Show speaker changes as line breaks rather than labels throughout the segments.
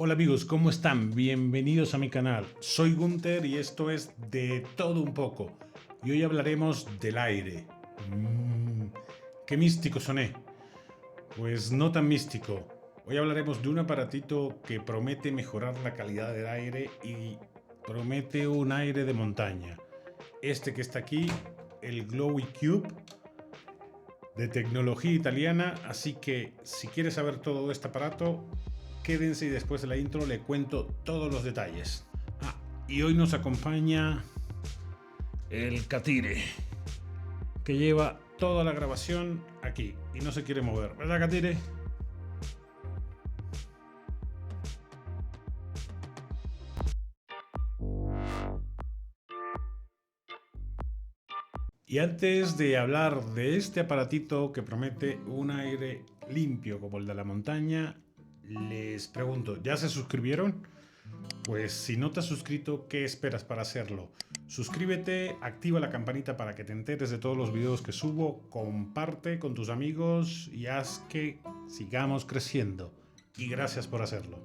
Hola amigos, ¿cómo están? Bienvenidos a mi canal. Soy Gunther y esto es De Todo Un Poco. Y hoy hablaremos del aire. ¡Qué místico soné! Pues no tan místico. Hoy hablaremos de un aparatito que promete mejorar la calidad del aire y promete un aire de montaña. Este que está aquí, el Glowy Cube, de tecnología italiana. Así que si quieres saber todo de este aparato, quédense y después de la intro le cuento todos los detalles. Y hoy nos acompaña el Catire, que lleva toda la grabación aquí y no se quiere mover, ¿verdad, Catire? Y antes de hablar de este aparatito que promete un aire limpio como el de la montaña, les pregunto, ¿ya se suscribieron? Pues si no te has suscrito, ¿qué esperas para hacerlo? Suscríbete, activa la campanita para que te enteres de todos los videos que subo, comparte con tus amigos y haz que sigamos creciendo. Y gracias por hacerlo.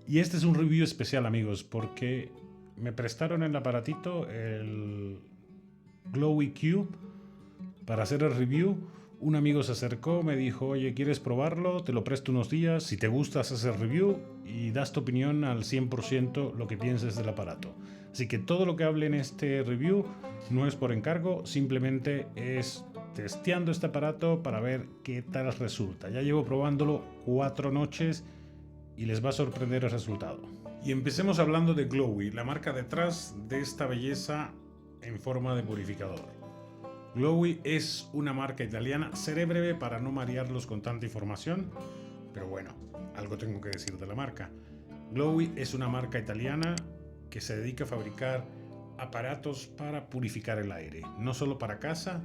Y este es un review especial, amigos, porque me prestaron el aparatito, el Glowy Cube, para hacer el review. Un amigo se acercó, me dijo, oye, ¿quieres probarlo? Te lo presto unos días, si te gusta haces el review y das tu opinión al 100% lo que pienses del aparato. Así que todo lo que hable en este review no es por encargo, simplemente es testeando este aparato para ver qué tal resulta. Ya llevo probándolo 4 noches y les va a sorprender el resultado. Y empecemos hablando de Glowy, la marca detrás de esta belleza en forma de purificador. Glowy es una marca italiana. Seré breve para no marearlos con tanta información, pero bueno, algo tengo que decir de la marca. Glowy es una marca italiana que se dedica a fabricar aparatos para purificar el aire, no solo para casa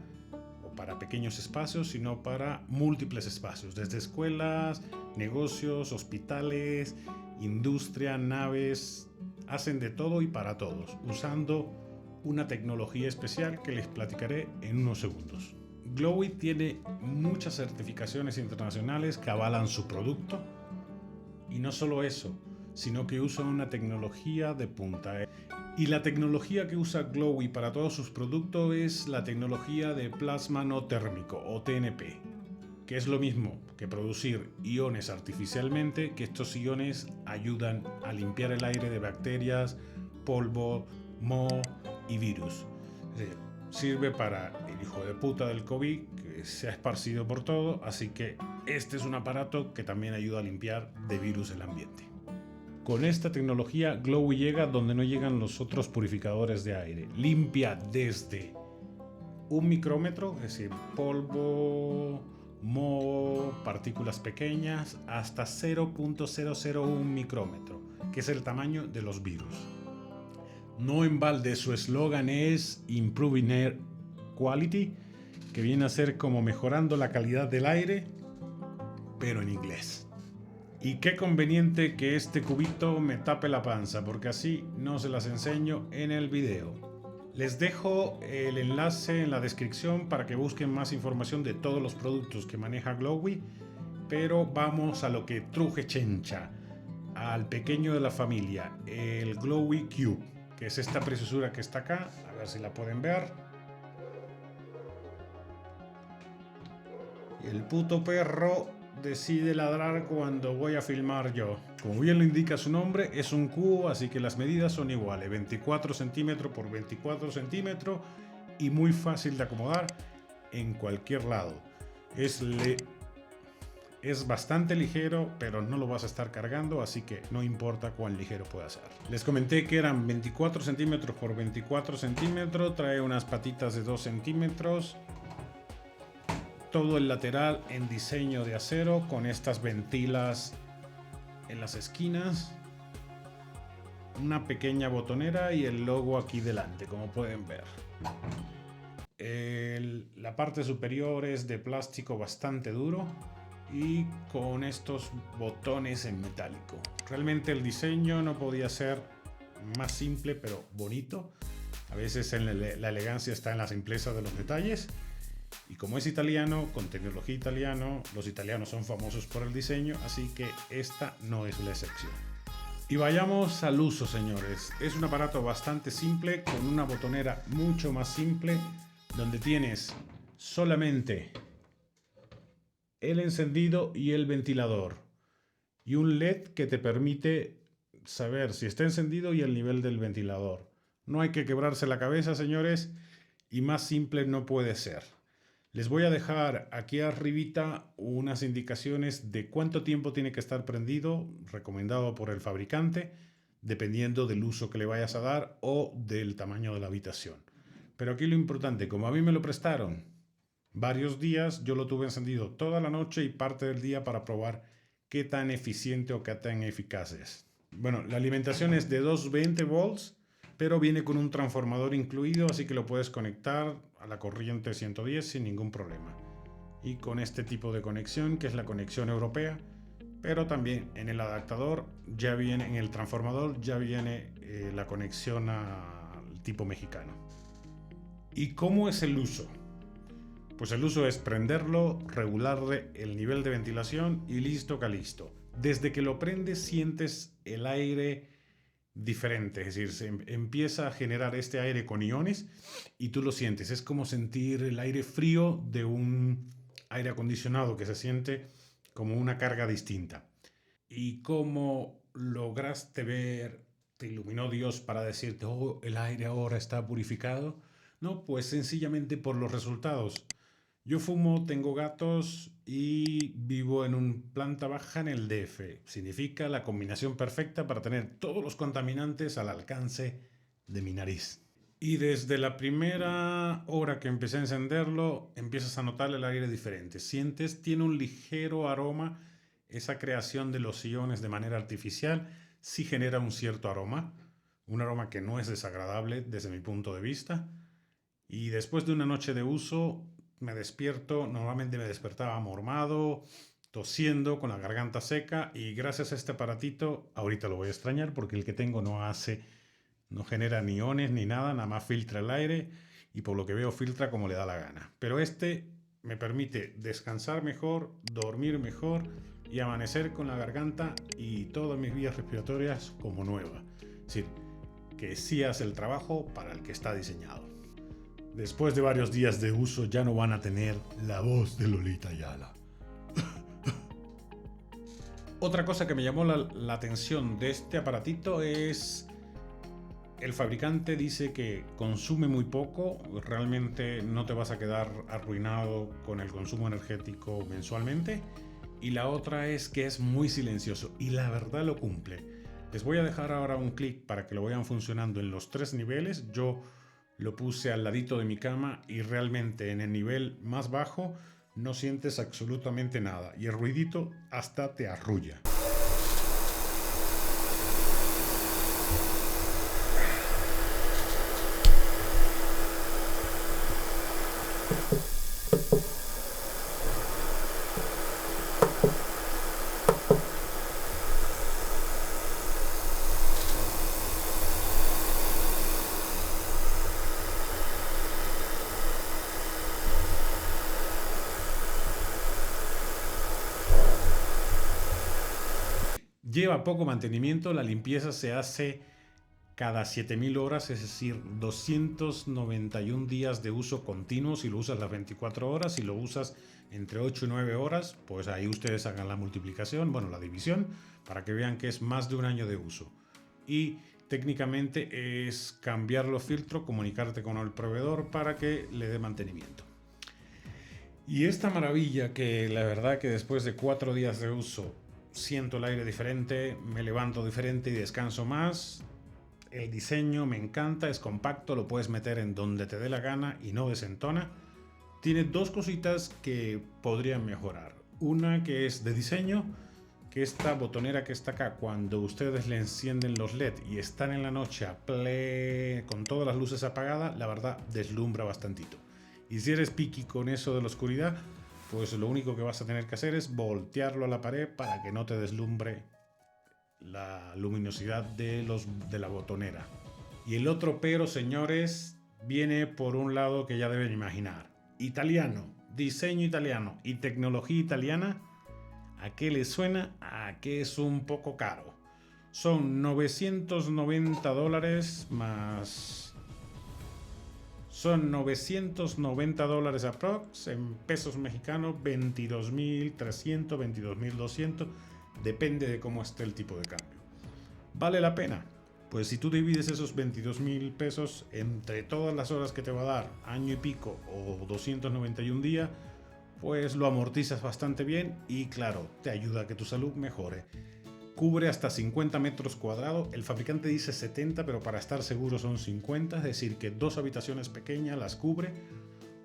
o para pequeños espacios, sino para múltiples espacios, desde escuelas, negocios, hospitales, industria, naves. Hacen de todo y para todos, usando una tecnología especial que les platicaré en unos segundos. Glowy tiene muchas certificaciones internacionales que avalan su producto y no solo eso, sino que usa una tecnología de punta. Y la tecnología que usa Glowy para todos sus productos es la tecnología de plasma no térmico o TNP, que es lo mismo que producir iones artificialmente, que estos iones ayudan a limpiar el aire de bacterias, polvo, moho y virus. Es decir, sirve para el hijo de puta del COVID que se ha esparcido por todo, así que este es un aparato que también ayuda a limpiar de virus el ambiente. Con esta tecnología Glowy llega donde no llegan los otros purificadores de aire. Limpia desde 1 micrómetro, es decir, polvo, moho, partículas pequeñas, hasta 0.001 micrómetro, que es el tamaño de los virus. No en balde su eslogan es Improving Air Quality, que viene a ser como mejorando la calidad del aire, pero en inglés. Y qué conveniente que este cubito me tape la panza, porque así no se las enseño en el video. Les dejo el enlace en la descripción para que busquen más información de todos los productos que maneja Glowy, pero vamos a lo que truje chencha, al pequeño de la familia, el Glowy Cube, que es esta preciosura que está acá, a ver si la pueden ver. Y el puto perro decide ladrar cuando voy a filmar yo. Como bien lo indica su nombre, es un cubo, así que las medidas son iguales, 24 centímetros por 24 centímetros y muy fácil de acomodar en cualquier lado. Es bastante ligero, pero no lo vas a estar cargando, así que no importa cuán ligero pueda ser. Les comenté que eran 24 centímetros por 24 centímetros, trae unas patitas de 2 centímetros, todo el lateral en diseño de acero con estas ventilas en las esquinas, una pequeña botonera y el logo aquí delante, como pueden ver. La parte superior es de plástico bastante duro y con estos botones en metálico. Realmente el diseño no podía ser más simple, pero bonito. A veces la elegancia está en la simpleza de los detalles. Y como es italiano, con tecnología italiana, los italianos son famosos por el diseño, así que esta no es la excepción. Y vayamos al uso, señores. Es un aparato bastante simple, con una botonera mucho más simple, donde tienes solamente el encendido y el ventilador. Y un LED que te permite saber si está encendido y el nivel del ventilador. No hay que quebrarse la cabeza, señores, y más simple no puede ser. Les voy a dejar aquí arribita unas indicaciones de cuánto tiempo tiene que estar prendido, recomendado por el fabricante, dependiendo del uso que le vayas a dar o del tamaño de la habitación. Pero aquí lo importante, como a mí me lo prestaron varios días, yo lo tuve encendido toda la noche y parte del día para probar qué tan eficiente o qué tan eficaz es. Bueno, la alimentación es de 220 volts, pero viene con un transformador incluido, así que lo puedes conectar a la corriente 110 sin ningún problema. Y con este tipo de conexión, que es la conexión europea, pero también en el adaptador ya viene, en el transformador ya viene la conexión al tipo mexicano. ¿Y cómo es el uso? Pues el uso es prenderlo, regularle el nivel de ventilación y listo, calisto. Desde que lo prendes sientes el aire diferente, es decir, se empieza a generar este aire con iones y tú lo sientes. Es como sentir el aire frío de un aire acondicionado que se siente como una carga distinta. ¿Y cómo lograste ver, te iluminó Dios para decirte, oh, el aire ahora está purificado? No, pues sencillamente por los resultados. Yo fumo, tengo gatos y vivo en una planta baja en el DF. Significa la combinación perfecta para tener todos los contaminantes al alcance de mi nariz. Y desde la primera hora que empecé a encenderlo, empiezas a notar el aire diferente. Sientes, tiene un ligero aroma. Esa creación de los iones de manera artificial sí genera un cierto aroma. Un aroma que no es desagradable desde mi punto de vista. Y después de una noche de uso, me despierto, normalmente me despertaba mormado, tosiendo, con la garganta seca, y gracias a este aparatito, ahorita lo voy a extrañar porque el que tengo no genera ni iones ni nada, nada más filtra el aire y por lo que veo filtra como le da la gana. Pero este me permite descansar mejor, dormir mejor y amanecer con la garganta y todas mis vías respiratorias como nueva. Es decir, que sí hace el trabajo para el que está diseñado. Después de varios días de uso ya no van a tener la voz de Lolita Ayala. Otra cosa que me llamó la atención de este aparatito es el fabricante dice que consume muy poco, realmente no te vas a quedar arruinado con el consumo energético mensualmente. Y la otra es que es muy silencioso y la verdad lo cumple. Les voy a dejar ahora un clic para que lo vayan funcionando en los 3 niveles. Yo lo puse al ladito de mi cama y realmente en el nivel más bajo no sientes absolutamente nada y el ruidito hasta te arrulla. Lleva poco mantenimiento, la limpieza se hace cada 7000 horas, es decir, 291 días de uso continuo si lo usas las 24 horas, si lo usas entre 8 y 9 horas, pues ahí ustedes hagan la multiplicación, bueno, la división, para que vean que es más de un año de uso. Y técnicamente es cambiar los filtros, comunicarte con el proveedor para que le dé mantenimiento. Y esta maravilla que la verdad que después de 4 días de uso siento el aire diferente, me levanto diferente y descanso más. El diseño me encanta, es compacto, lo puedes meter en donde te dé la gana y no desentona. Tiene 2 cositas que podrían mejorar. Una que es de diseño, que esta botonera que está acá, cuando ustedes le encienden los LED y están en la noche con todas las luces apagadas, la verdad deslumbra bastantito. Y si eres piqui con eso de la oscuridad, pues lo único que vas a tener que hacer es voltearlo a la pared para que no te deslumbre la luminosidad de la botonera. Y el otro pero, señores, viene por un lado que ya deben imaginar. Italiano, diseño italiano y tecnología italiana. ¿A qué le suena? A que es un poco caro. Son 990 dólares más... Son 990 dólares aprox, en pesos mexicanos 22.300, 22.200, depende de cómo esté el tipo de cambio. ¿Vale la pena? Pues si tú divides esos 22.000 pesos entre todas las horas que te va a dar, año y pico o 291 días, pues lo amortizas bastante bien y claro, te ayuda a que tu salud mejore. Cubre hasta 50 metros cuadrados, el fabricante dice 70, pero para estar seguro son 50, es decir, que 2 habitaciones pequeñas las cubre,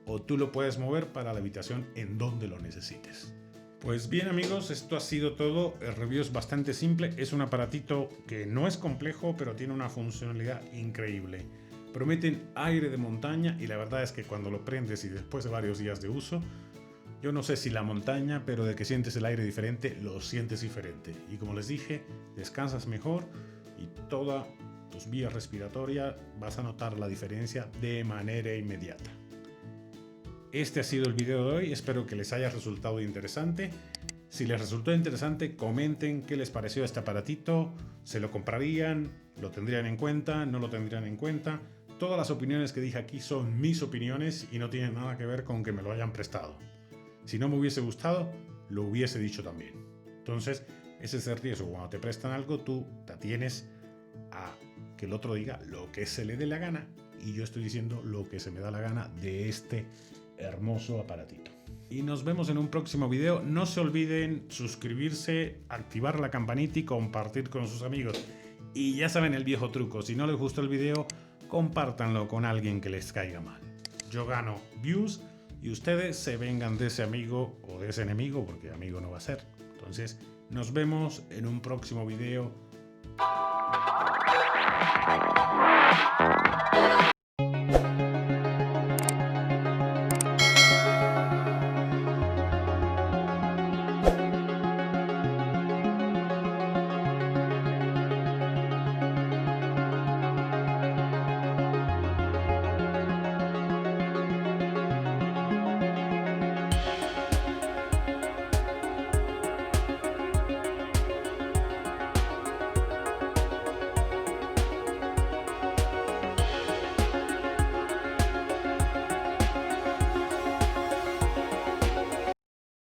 o tú lo puedes mover para la habitación en donde lo necesites. Pues bien amigos, esto ha sido todo, el review es bastante simple, es un aparatito que no es complejo, pero tiene una funcionalidad increíble. Prometen aire de montaña y la verdad es que cuando lo prendes y después de varios días de uso, yo no sé si la montaña, pero de que sientes el aire diferente, lo sientes diferente. Y como les dije, descansas mejor y todas tus vías respiratorias vas a notar la diferencia de manera inmediata. Este ha sido el video de hoy, espero que les haya resultado interesante. Si les resultó interesante, comenten qué les pareció este aparatito, se lo comprarían, lo tendrían en cuenta, no lo tendrían en cuenta. Todas las opiniones que dije aquí son mis opiniones y no tienen nada que ver con que me lo hayan prestado. Si no me hubiese gustado, lo hubiese dicho también. Entonces, ese es el riesgo. Cuando te prestan algo, tú te atienes a que el otro diga lo que se le dé la gana. Y yo estoy diciendo lo que se me da la gana de este hermoso aparatito. Y nos vemos en un próximo video. No se olviden suscribirse, activar la campanita y compartir con sus amigos. Y ya saben el viejo truco. Si no les gustó el video, compártanlo con alguien que les caiga mal. Yo gano views y ustedes se vengan de ese amigo o de ese enemigo, porque amigo no va a ser. Entonces, nos vemos en un próximo video.